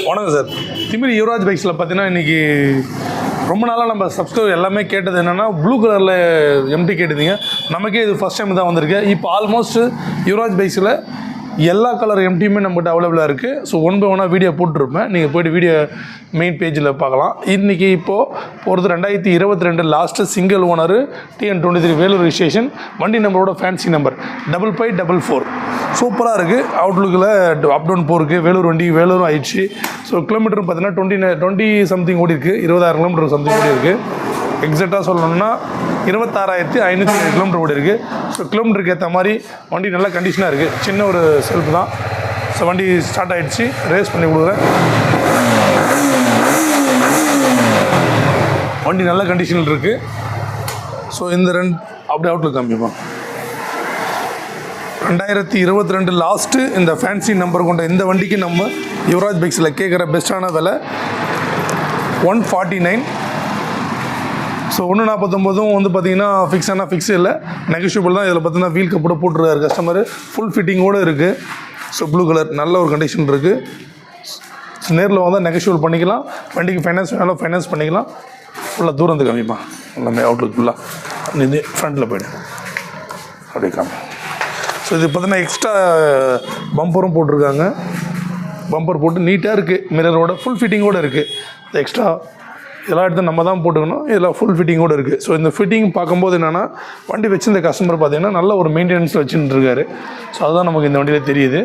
வணக்கம் சார். திமிரி யுவராஜ் பைக்ஸில் பார்த்தீங்கன்னா இன்றைக்கி ரொம்ப நாளாக நம்ம சப்ஸ்கிரைபர் எல்லாமே கேட்டது என்னென்னா ப்ளூ கலரில் எம்டி கேட்டிருந்தீங்க. நமக்கே இது ஃபஸ்ட் டைம் தான் வந்திருக்கு. இப்போ ஆல்மோஸ்ட் யுவராஜ் பைக்ஸில் எல்லா கலர் எம்டியுமே நம்மகிட்ட அவைலபிளாக இருக்குது. ஸோ ஒன் பை ஒன்னாக வீடியோ போட்டுருப்பேன், நீங்கள் போய்ட்டு வீடியோ மெயின் பேஜில் பார்க்கலாம். இன்றைக்கி இப்போது போகிறது 2022 last single owner TN23 Vellore registration. வண்டி நம்பரோட ஃபேன்சி நம்பர் 5544. சூப்பராக இருக்குது. அவுட்லுக்கில் அப் டவுன் போருக்கு வேலூர் வண்டி வேலூரும் ஆயிடுச்சு. ஸோ கிலோமீட்டர் பார்த்தீங்கன்னா 20 சம்திங் ஓடி இருக்குது, 20,000 கிலோமீட்டர் சம்திங் ஓடி இருக்குது. எக்ஸாக்டாக சொல்லணும்னா 26,507 கிலோமீட்டர் ஓடி இருக்குது. ஸோ கிலோமீட்டருக்கு ஏற்ற மாதிரி வண்டி நல்ல கண்டிஷனாக இருக்குது. சின்ன ஒரு செல்ஃப் தான். ஸோ வண்டி ஸ்டார்ட் ஆகிடுச்சு, ரேஸ் பண்ணி கொடுக்குறேன். வண்டி நல்ல கண்டிஷனில் இருக்குது. ஸோ இந்த அப்படியே அவுட்லுக் காமிப்போம். 2022 லாஸ்ட்டு இந்த ஃபேன்சி நம்பர் கொண்ட இந்த வண்டிக்கு நம்ம யுவராஜ் பைக்ஸில் கேட்குற பெஸ்ட்டான விலை 149. ஸோ 149 வந்து பார்த்திங்கன்னா ஃபிக்ஸ் இல்லை, நெகோஷியபிள் தான். இதில் பார்த்தீங்கன்னா வீல் கப்போட போட்டுருக்காரு கஸ்டமர். ஃபுல் ஃபிட்டிங்கோடு இருக்குது. ஸோ ப்ளூ கலர் நல்ல ஒரு கண்டிஷன் இருக்குது. ஸோ நேரில் வந்தால் நெகோஷியபிள் பண்ணிக்கலாம். வண்டிக்கு ஃபைனான்ஸ் வேணாலும் ஃபைனான்ஸ் பண்ணிக்கலாம். ஃபுல்லாக தூரத்துக்கு காமிப்பான் எல்லாமே அவுட்லுக் ஃபுல்லாக. இது ஃப்ரண்ட்டில் போய்டு அப்படியே காமி. ஸோ இது பார்த்தீங்கன்னா எக்ஸ்ட்ரா பம்பரும் போட்டிருக்காங்க. பம்பர் போட்டு நீட்டாக இருக்குது. மிரரோட ஃபுல் ஃபிட்டிங்கோடு இருக்குது. எக்ஸ்ட்ரா எல்லா இடத்தையும் நம்ம தான் போட்டுக்கணும். இதில் ஃபுல் ஃபிட்டிங்கோடு இருக்குது. ஸோ இந்த ஃபிட்டிங் பார்க்கும்போது என்னென்னா வண்டி வச்சு இந்த கஸ்டமர் பார்த்திங்கன்னா நல்ல ஒரு மெயின்டெனன்ஸில் வச்சுட்டு இருக்காரு. ஸோ அதுதான் நமக்கு இந்த வண்டியில் தெரியுது.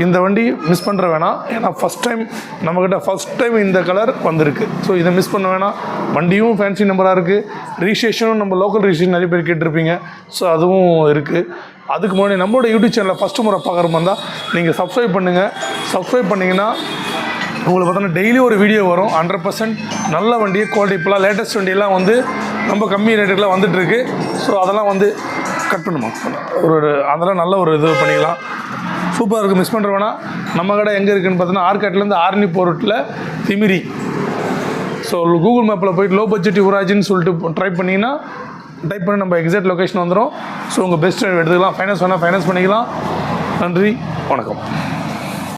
இந்த வண்டி மிஸ் பண்ணுற வேணாம். ஏன்னா ஃபஸ்ட் டைம் இந்த கலர் வந்திருக்கு. ஸோ இதை மிஸ் பண்ண வேணாம். வண்டியும் ஃபேன்சி நம்பராக இருக்குது. ரிஜிஸ்ட்ரேஷனும் நம்ம லோக்கல் ரிஜிஸ்ட்ரேஷன் நிறைய பேர் கேட்டிருப்பீங்க. ஸோ அதுவும் இருக்குது. அதுக்கு முன்னாடி நம்மளோட யூடியூப் சேனலில் ஃபஸ்ட்டு முறை பார்க்குற மாதிரி தான் நீங்கள் சப்ஸ்கிரைப் பண்ணுங்கள். சப்ஸ்கிரைப் பண்ணிங்கன்னா உங்களுக்கு பார்த்தோன்னா டெய்லி ஒரு வீடியோ வரும். 100% நல்ல வண்டி குவாலிட்டி. இப்போலாம் லேட்டஸ்ட் வண்டியெல்லாம் வந்து ரொம்ப கம்மி ரேட்டுக்கெலாம் வந்துட்டுருக்கு. ஸோ அதெல்லாம் வந்து கட் பண்ணுமா அதெல்லாம் நல்ல ஒரு இது பண்ணிக்கலாம். சூப்பராக இருக்குது. மிஸ் பண்ணுற வேணாம். நம்ம கடை எங்கே இருக்குதுன்னு பார்த்தோன்னா ஆர்காட்லேருந்து ஆர்னி போர்ட்டில் திமிரி. ஸோ கூகுள் மேப்பில் போய்ட்டு லோ பட்ஜெட் யுவராஜ்னு சொல்லிட்டு டைப் பண்ணி நம்ம எக்ஸாக்ட் லொக்கேஷன் வந்துடும். ஸோ உங்கள் பெஸ்ட் எடுத்துக்கலாம். ஃபைனான்ஸ் வேணால் ஃபைனான்ஸ் பண்ணிக்கலாம். நன்றி, வணக்கம்.